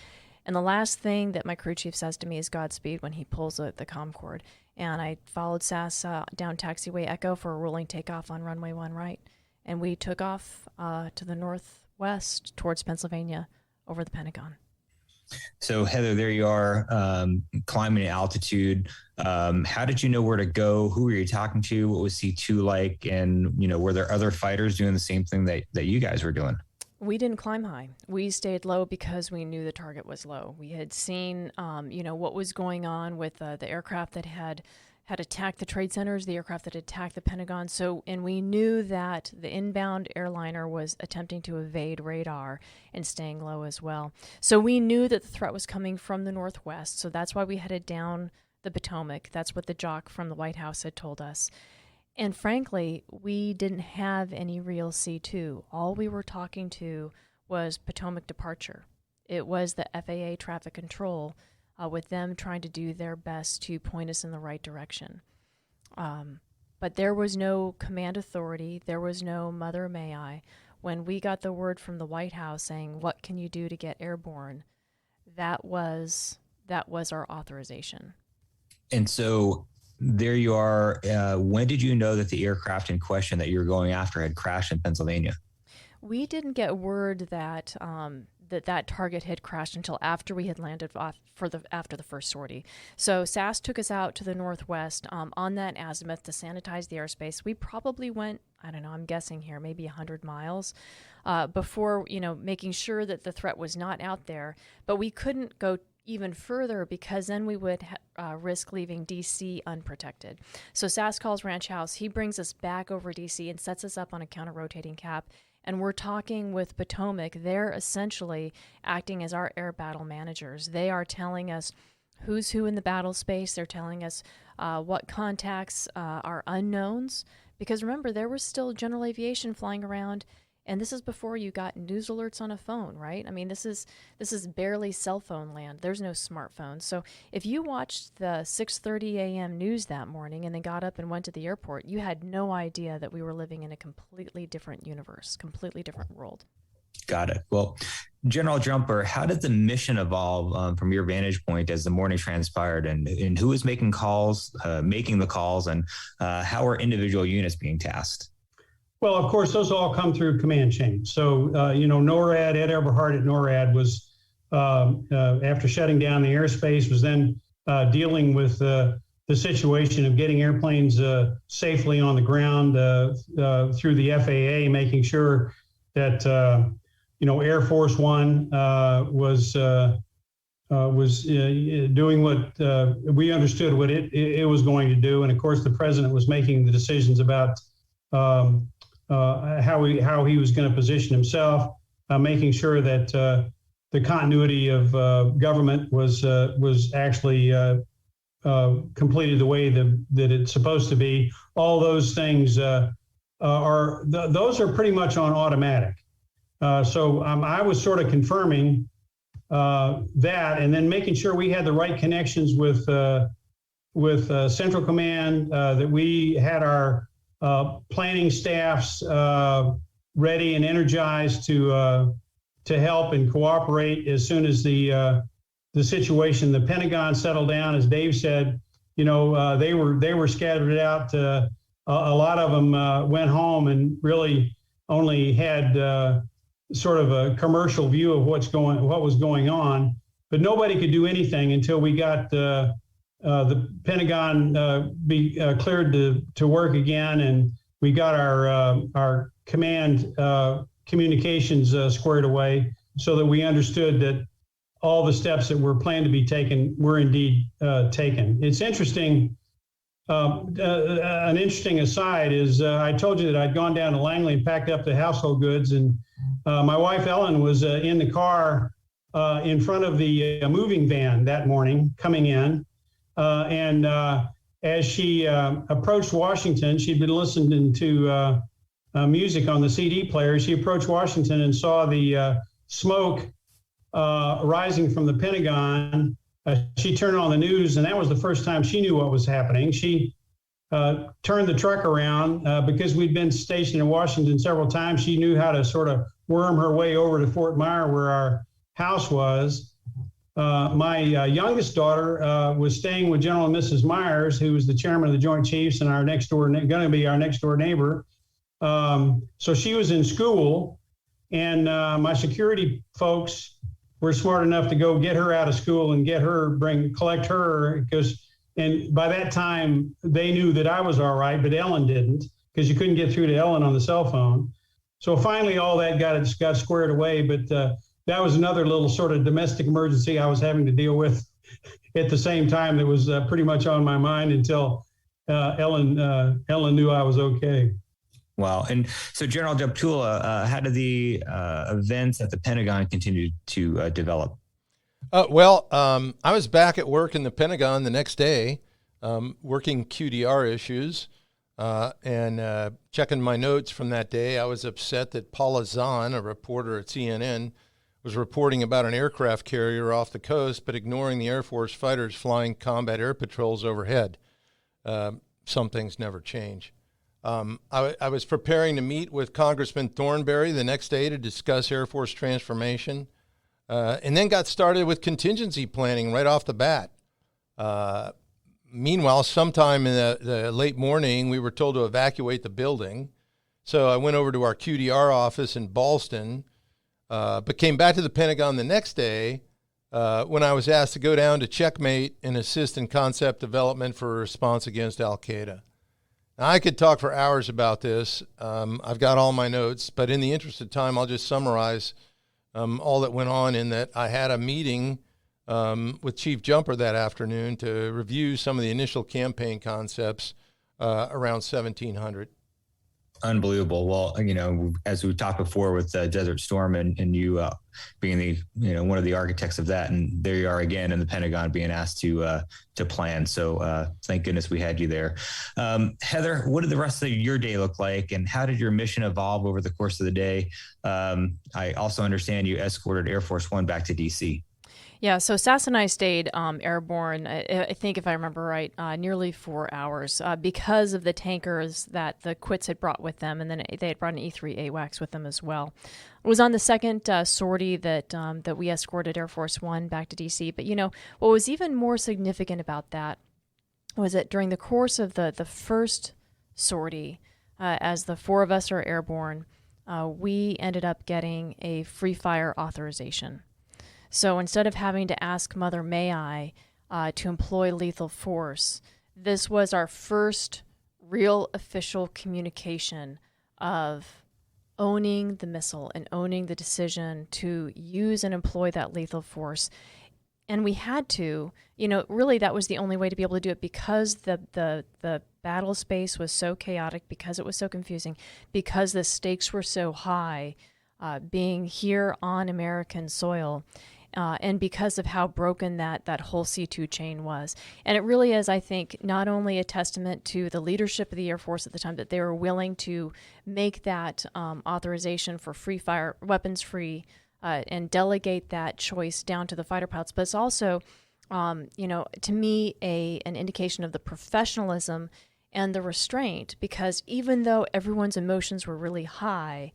And the last thing that my crew chief says to me is Godspeed when he pulls the comm cord. And I followed Sass down taxiway Echo for a rolling takeoff on runway 1 right. And we took off to the northwest towards Pennsylvania over the Pentagon. So Heather, there you are, climbing at altitude. How did you know where to go? Who were you talking to? What was C2 like? And, were there other fighters doing the same thing that you guys were doing? We didn't climb high. We stayed low because we knew the target was low. We had seen, what was going on with the aircraft that had attacked the trade centers, the aircraft that had attacked the Pentagon. And we knew that the inbound airliner was attempting to evade radar and staying low as well. So we knew that the threat was coming from the northwest. So that's why we headed down the Potomac. That's what the jock from the White House had told us. And frankly, we didn't have any real C2. All we were talking to was Potomac departure. It was the FAA traffic control with them trying to do their best to point us in the right direction. But there was no command authority. There was no mother may I. When we got the word from the White House saying, what can you do to get airborne? That was our authorization. And so there you are. When did you know that the aircraft in question that you were going after had crashed in Pennsylvania? We didn't get word that that target had crashed until after we had landed after the first sortie. So Sass took us out to the northwest on that azimuth to sanitize the airspace. We probably went, I don't know, I'm guessing here, maybe 100 miles before, making sure that the threat was not out there. But we couldn't go even further because then we would risk leaving D.C. unprotected. So Sass calls Ranch House. He brings us back over D.C. and sets us up on a counter-rotating cap. And we're talking with Potomac. They're essentially acting as our air battle managers. They are telling us who's who in the battle space. They're telling us what contacts are unknowns. Because remember, there was still general aviation flying around. And this is before you got news alerts on a phone, right? This is barely cell phone land. There's no smartphones. So if you watched the 6:30 a.m. news that morning and then got up and went to the airport, you had no idea that we were living in a completely different universe, completely different world. Got it. Well, General Jumper, how did the mission evolve from your vantage point as the morning transpired, and who was making the calls, and how are individual units being tasked? Well, of course, those all come through command chain. So, NORAD, Ed Eberhard at NORAD was, after shutting down the airspace, was then dealing with the situation of getting airplanes safely on the ground through the FAA, making sure that, Air Force One was doing what we understood what it was going to do. And of course, the president was making the decisions about how he was going to position himself, making sure that the continuity of government was actually completed the way that it's supposed to be. All those things those are pretty much on automatic. So I was sort of confirming that, and then making sure we had the right connections with Central Command, that we had our planning staffs ready and energized to help and cooperate as soon as the situation, the Pentagon, settled down. As Dave said, they were scattered out. A lot of them went home and really only had sort of a commercial view of what was going on. But nobody could do anything until we got the Pentagon be cleared to work again, and we got our command communications squared away, so that we understood that all the steps that were planned to be taken were indeed taken. It's interesting. An interesting aside is I told you that I'd gone down to Langley and packed up the household goods, and my wife Ellen was in the car in front of the moving van that morning coming in, and as she approached Washington, she'd been listening to music on the CD player. She approached Washington and saw the smoke rising from the Pentagon. She turned on the news, and that was the first time she knew what was happening. She turned the truck around because we'd been stationed in Washington several times. She knew how to sort of worm her way over to Fort Myer, where our house was. My youngest daughter was staying with General and Mrs. Myers, who was the chairman of the Joint Chiefs and going to be our next door neighbor. So she was in school, and my security folks were smart enough to go get her out of school and collect her, and by that time they knew that I was all right, but Ellen didn't, because you couldn't get through to Ellen on the cell phone. So finally all that got squared away, but that was another little sort of domestic emergency I was having to deal with at the same time that was pretty much on my mind until Ellen knew I was okay. Wow. And so, General Deptula, how did the events at the Pentagon continue to develop? I was back at work in the Pentagon the next day, working QDR issues and checking my notes from that day. I was upset that Paula Zahn, a reporter at CNN, was reporting about an aircraft carrier off the coast, but ignoring the Air Force fighters flying combat air patrols overhead. Some things never change. I was preparing to meet with Congressman Thornberry the next day to discuss Air Force transformation, and then got started with contingency planning right off the bat. Meanwhile, sometime in the late morning, we were told to evacuate the building. So I went over to our QDR office in Ballston, but came back to the Pentagon the next day when I was asked to go down to checkmate and assist in concept development for a response against Al-Qaeda. Now, I could talk for hours about this. I've got all my notes, but in the interest of time, I'll just summarize all that went on, in that I had a meeting with Chief Jumper that afternoon to review some of the initial campaign concepts around 1700. Unbelievable. Well, as we talked before with Desert Storm and you being one of the architects of that, and there you are again in the Pentagon being asked to plan. So thank goodness we had you there. Heather, what did the rest of your day look like, and how did your mission evolve over the course of the day? I also understand you escorted Air Force One back to DC. Yeah, so Sass and I stayed airborne, I think if I remember right, nearly 4 hours because of the tankers that the Quits had brought with them, and then they had brought an E-3 AWACS with them as well. It was on the second sortie that we escorted Air Force One back to D.C., but what was even more significant about that was that during the course of the first sortie, as the four of us are airborne, we ended up getting a free fire authorization. So instead of having to ask Mother May I to employ lethal force, this was our first real official communication of owning the missile and owning the decision to use and employ that lethal force. And we had to, really that was the only way to be able to do it, because the battle space was so chaotic, because it was so confusing, because the stakes were so high, being here on American soil, and because of how broken that whole C2 chain was. And it really is, I think, not only a testament to the leadership of the Air Force at the time, that they were willing to make that authorization for free fire, weapons free, and delegate that choice down to the fighter pilots, but it's also, to me, an indication of the professionalism and the restraint, because even though everyone's emotions were really high,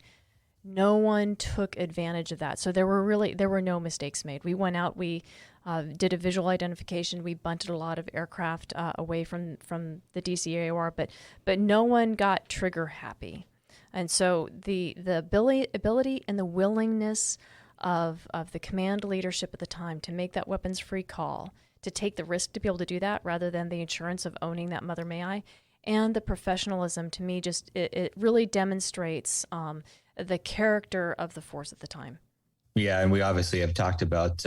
no one took advantage of that. So there were no mistakes made. We went out, we did a visual identification, we bunted a lot of aircraft away from the DCAOR, but no one got trigger happy. And so the ability and the willingness of the command leadership at the time to make that weapons-free call, to take the risk to be able to do that rather than the insurance of owning that mother may I, and the professionalism, to me, just it really demonstrates the character of the force at the time. Yeah, and we obviously have talked about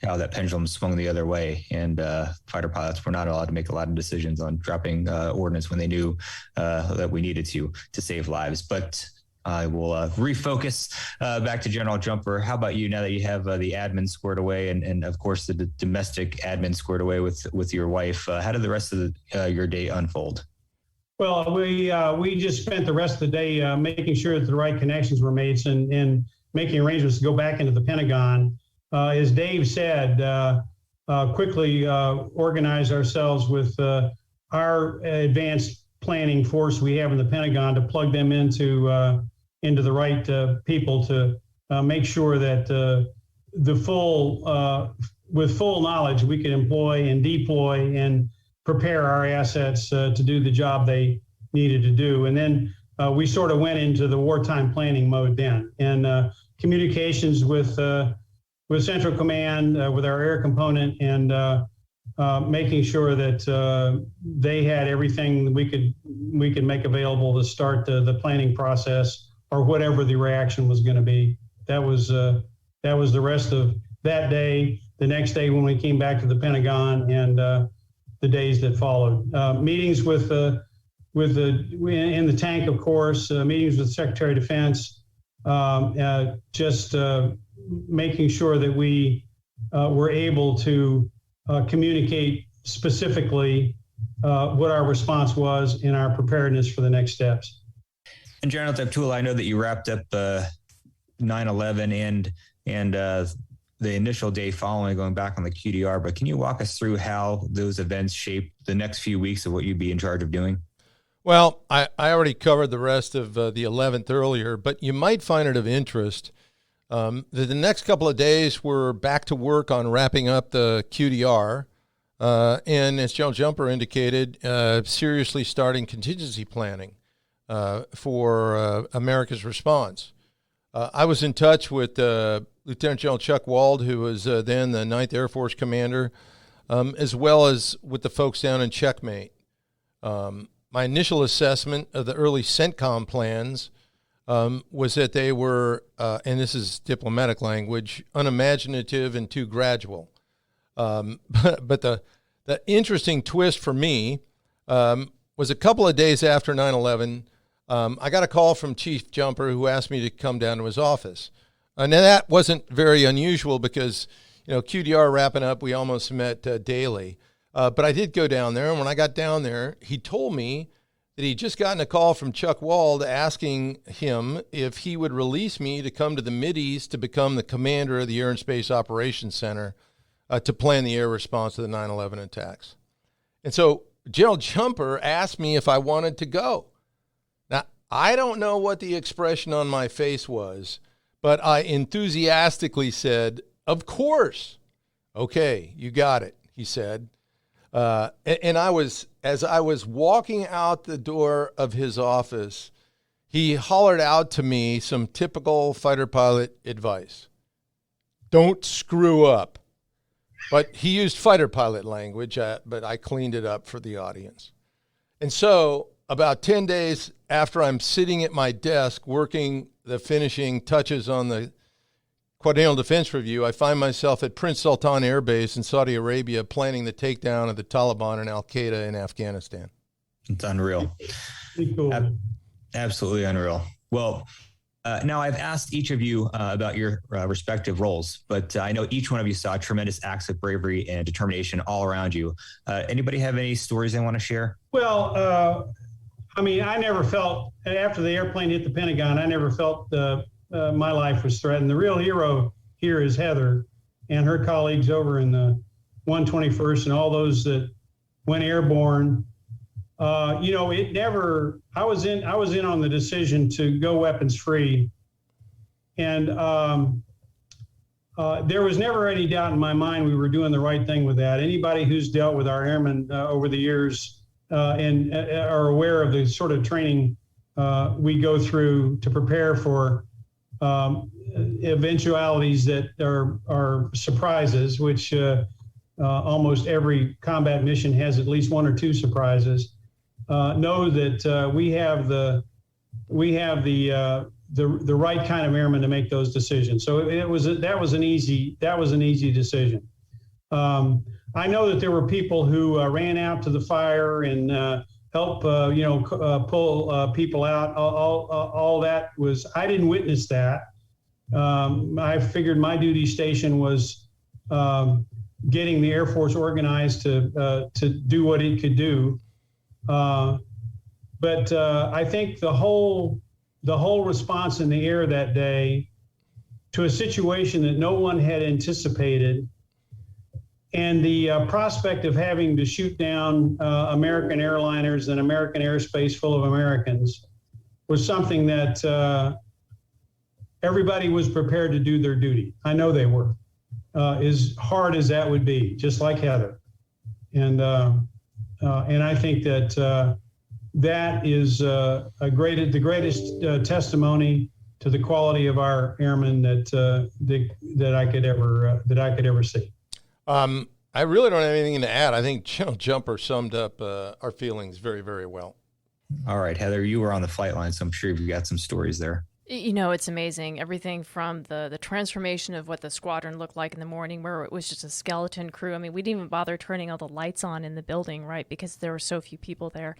how that pendulum swung the other way, and fighter pilots were not allowed to make a lot of decisions on dropping ordnance when they knew that we needed to save lives. But I will refocus back to General Jumper. How about you, now that you have the admin squared away and of course the domestic admin squared away with your wife? How did the rest of your day unfold? Well, we just spent the rest of the day making sure that the right connections were made and making arrangements to go back into the Pentagon. As Dave said, quickly organize ourselves with our advanced planning force we have in the Pentagon to plug them into the right people to make sure that with full knowledge we can employ and deploy and prepare our assets to do the job they needed to do. And then we sort of went into the wartime planning mode then, and communications with Central Command, with our air component, and making sure that they had everything we could make available to start the planning process or whatever the reaction was going to be. That was the rest of that day. The next day when we came back to the Pentagon, and the days that followed, meetings in the tank, of course, meetings with Secretary of Defense, just making sure that we were able to communicate specifically what our response was in our preparedness for the next steps. And General Deptula, I know that you wrapped up 9/11 and the initial day following, going back on the QDR, but can you walk us through how those events shaped the next few weeks of what you'd be in charge of doing? Well, I already covered the rest of the 11th earlier, but you might find it of interest. The next couple of days we're back to work on wrapping up the QDR, and as General Jumper indicated, seriously starting contingency planning for America's response. I was in touch with Lieutenant General Chuck Wald, who was then the 9th Air Force commander, as well as with the folks down in Checkmate. My initial assessment of the early CENTCOM plans was that they were, and this is diplomatic language, unimaginative and too gradual. But the interesting twist for me was a couple of days after 9/11, I got a call from Chief Jumper who asked me to come down to his office. Now that wasn't very unusual because, QDR wrapping up, we almost met daily. But I did go down there, and when I got down there, he told me that he'd just gotten a call from Chuck Wald asking him if he would release me to come to the Mideast to become the commander of the Air and Space Operations Center to plan the air response to the 9/11 attacks. And so General Jumper asked me if I wanted to go. Now, I don't know what the expression on my face was, but I enthusiastically said, "Of course." "Okay, you got it," he said. And as I was walking out the door of his office, he hollered out to me some typical fighter pilot advice. "Don't screw up." But he used fighter pilot language, but I cleaned it up for the audience. And so about 10 days after I'm sitting at my desk working the finishing touches on the Quadrennial Defense Review, I find myself at Prince Sultan Air Base in Saudi Arabia planning the takedown of the Taliban and Al-Qaeda in Afghanistan. It's unreal. Pretty cool. Absolutely unreal. Well, now I've asked each of you about your respective roles, but I know each one of you saw tremendous acts of bravery and determination all around you. Anybody have any stories they want to share? Well, I mean, I never felt, after the airplane hit the Pentagon, I never felt my life was threatened. The real hero here is Heather and her colleagues over in the 121st and all those that went airborne. It never, I was in on the decision to go weapons free. And there was never any doubt in my mind we were doing the right thing with that. Anybody who's dealt with our airmen over the years and are aware of the sort of training we go through to prepare for eventualities that are surprises, which almost every combat mission has at least one or two surprises. Know that we have the right kind of airmen to make those decisions. So that was an easy decision. I know that there were people who ran out to the fire and help pull people out. All that was, I didn't witness that. I figured my duty station was getting the Air Force organized to do what it could do. But I think the whole response in the air that day to a situation that no one had anticipated, and the prospect of having to shoot down American airliners and American airspace full of Americans was something that everybody was prepared to do their duty. I know they were, as hard as that would be, just like Heather. And I think that that is the greatest testimony to the quality of our airmen that I could ever see. I really don't have anything to add. I think General Jumper summed up our feelings very, very well. All right, Heather, you were on the flight line, so I'm sure you've got some stories there. It's amazing. Everything from the transformation of what the squadron looked like in the morning, where it was just a skeleton crew. I mean, we didn't even bother turning all the lights on in the building, right, because there were so few people there.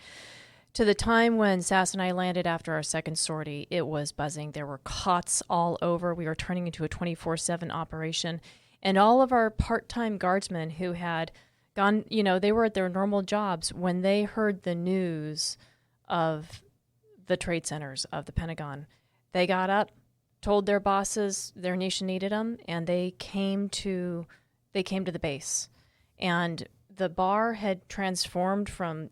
To the time when Sass and I landed after our second sortie, it was buzzing. There were cots all over. We were turning into a 24/7 operation. And all of our part-time guardsmen who had gone, they were at their normal jobs, when they heard the news of the trade centers of the Pentagon, they got up, told their bosses their nation needed them, and they came to the base. And the bar had transformed from,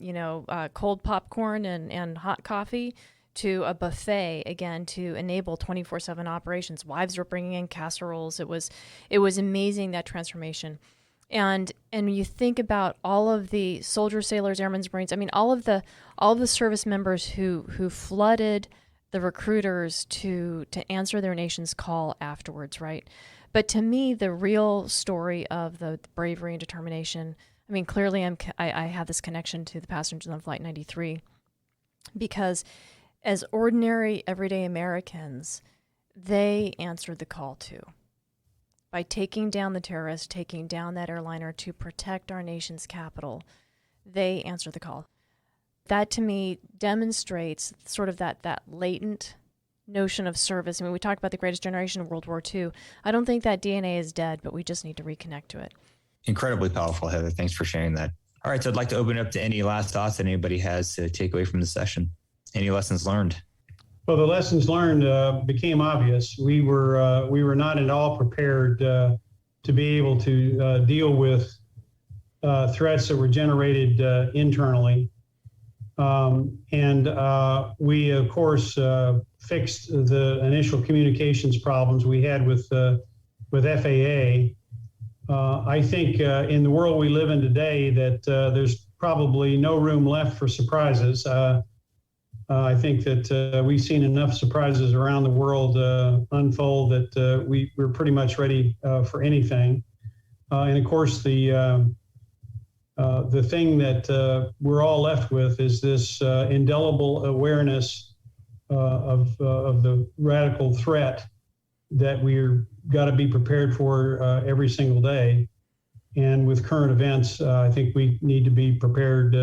cold popcorn and hot coffee to a buffet, again, to enable 24/7 operations. Wives were bringing in casseroles. It was amazing, that transformation. And when you think about all of the soldiers, sailors, airmen, Marines, I mean, all of the service members who flooded the recruiters to answer their nation's call afterwards, right? But to me, the real story of the bravery and determination, I mean, clearly I have this connection to the passengers on Flight 93, because as ordinary, everyday Americans, they answered the call too. By taking down the terrorists, taking down that airliner to protect our nation's capital, they answered the call. That, to me, demonstrates sort of that latent notion of service. I mean, we talked about the greatest generation of World War II. I don't think that DNA is dead, but we just need to reconnect to it. Incredibly powerful, Heather. Thanks for sharing that. All right, so I'd like to open it up to any last thoughts that anybody has to take away from the session. Any lessons learned? Well, the lessons learned became obvious. We were not at all prepared to be able to deal with threats that were generated internally. We, of course, fixed the initial communications problems we had with FAA. I think in the world we live in today that there's probably no room left for surprises. I think that we've seen enough surprises around the world unfold that we're pretty much ready for anything. And of course, the thing that we're all left with is this indelible awareness of the radical threat that we're got to be prepared for every single day. And with current events, I think we need to be prepared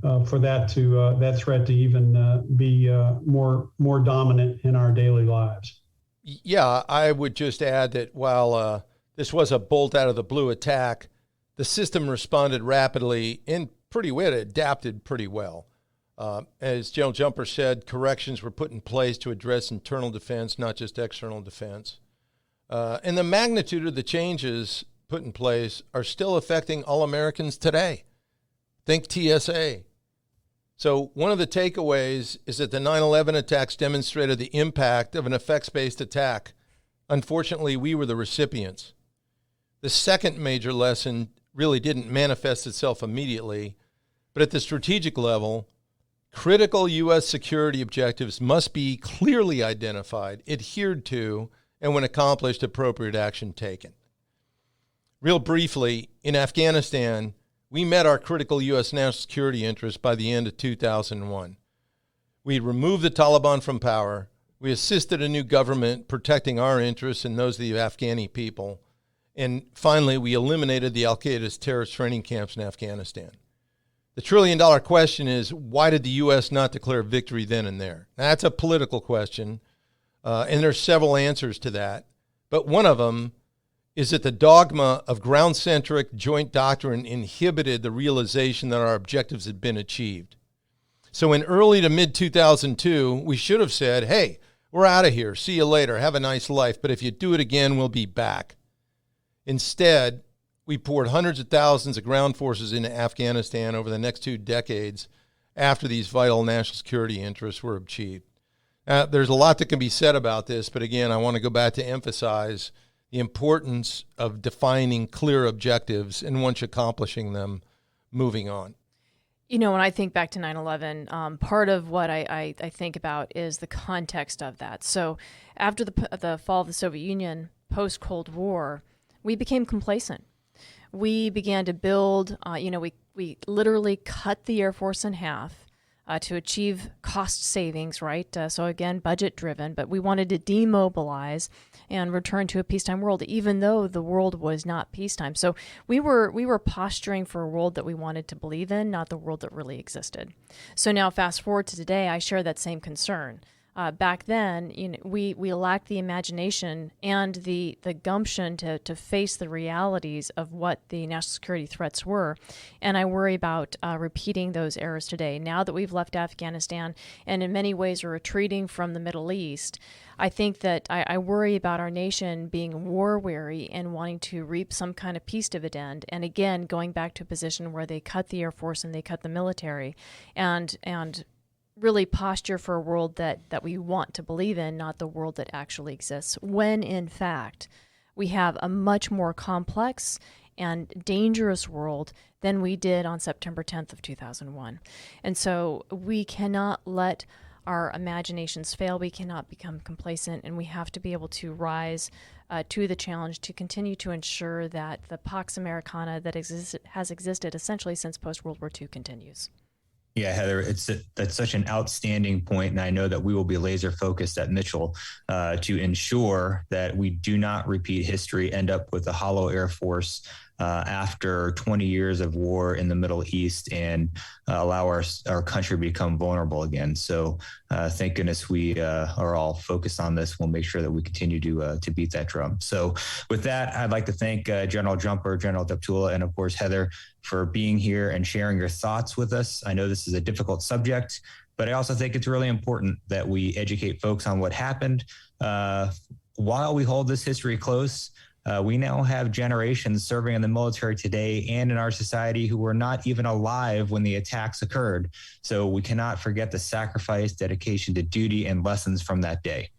for that threat to even be more dominant in our daily lives. Yeah, I would just add that while this was a bolt out of the blue attack, the system responded rapidly and it adapted pretty well. As General Jumper said, corrections were put in place to address internal defense, not just external defense. And the magnitude of the changes put in place are still affecting all Americans today. Think TSA. So one of the takeaways is that the 9/11 attacks demonstrated the impact of an effects-based attack. Unfortunately, we were the recipients. The second major lesson really didn't manifest itself immediately, but at the strategic level, critical U.S. security objectives must be clearly identified, adhered to, and when accomplished, appropriate action taken. Real briefly, in Afghanistan, we met our critical U.S. national security interests by the end of 2001. We removed the Taliban from power. We assisted a new government protecting our interests and those of the Afghani people. And finally, we eliminated the al-Qaeda's terrorist training camps in Afghanistan. The trillion-dollar question is, why did the U.S. not declare victory then and there? Now, that's a political question, and there's several answers to that. But one of them is that the dogma of ground-centric joint doctrine inhibited the realization that our objectives had been achieved. So in early to mid-2002, we should have said, hey, we're out of here. See you later. Have a nice life. But if you do it again, we'll be back. Instead, we poured hundreds of thousands of ground forces into Afghanistan over the next 2 decades after these vital national security interests were achieved. There's a lot that can be said about this, but again, I want to go back to emphasize the importance of defining clear objectives and once accomplishing them, moving on. You know, when I think back to 9/11, part of what I think about is the context of that. So after the fall of the Soviet Union, post-Cold War, we became complacent. We began to build, we literally cut the Air Force in half to achieve cost savings, right? So again, budget driven, but we wanted to demobilize and return to a peacetime world, even though the world was not peacetime. So we were posturing for a world that we wanted to believe in, not the world that really existed. So now fast forward to today, I share that same concern. Back then, we lacked the imagination and the gumption to face the realities of what the national security threats were. And I worry about repeating those errors today. Now that we've left Afghanistan and in many ways are retreating from the Middle East, I think that I worry about our nation being war-weary and wanting to reap some kind of peace dividend. And again, going back to a position where they cut the Air Force and they cut the military and really posture for a world that we want to believe in, not the world that actually exists, when in fact we have a much more complex and dangerous world than we did on September 10th of 2001. And so we cannot let our imaginations fail. We cannot become complacent, and we have to be able to rise to the challenge to continue to ensure that the Pax Americana that has existed essentially since post-World War II continues. Yeah, Heather, that's such an outstanding point, and I know that we will be laser focused at Mitchell to ensure that we do not repeat history, end up with a hollow Air Force after 20 years of war in the Middle East, and allow our country to become vulnerable again. So thank goodness we are all focused on this. We'll make sure that we continue to beat that drum. So with that, I'd like to thank General Jumper, General Deptula, and of course, Heather, for being here and sharing your thoughts with us. I know this is a difficult subject, but I also think it's really important that we educate folks on what happened. While we hold this history close, we now have generations serving in the military today and in our society who were not even alive when the attacks occurred. So we cannot forget the sacrifice, dedication to duty, and lessons from that day.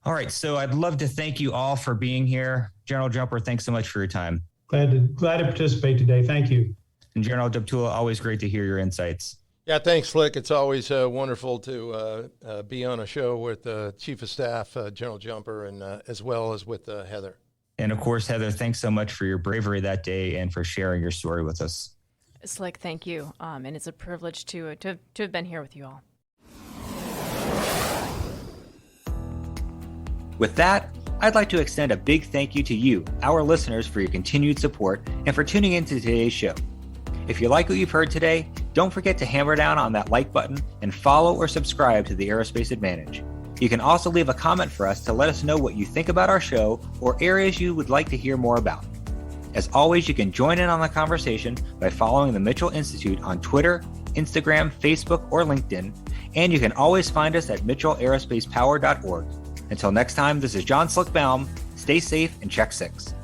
All right, so I'd love to thank you all for being here. General Jumper, thanks so much for your time. Glad to participate today. Thank you. And General Deptula, always great to hear your insights. Yeah, thanks, Flick. It's always wonderful to be on a show with Chief of Staff, General Jumper, and as well as with Heather. And of course, Heather, thanks so much for your bravery that day and for sharing your story with us. Slick, thank you. And it's a privilege to have been here with you all. With that, I'd like to extend a big thank you to you, our listeners, for your continued support and for tuning into today's show. If you like what you've heard today, Don't forget to hammer down on that like button and follow or subscribe to the Aerospace Advantage. You can also leave a comment for us to let us know what you think about our show or areas you would like to hear more about. As always, you can join in on the conversation by following the Mitchell Institute on Twitter, Instagram, Facebook, or LinkedIn, and you can always find us at mitchellaerospacepower.org. Until next time, this is John Slick Baum. Stay safe and check 6.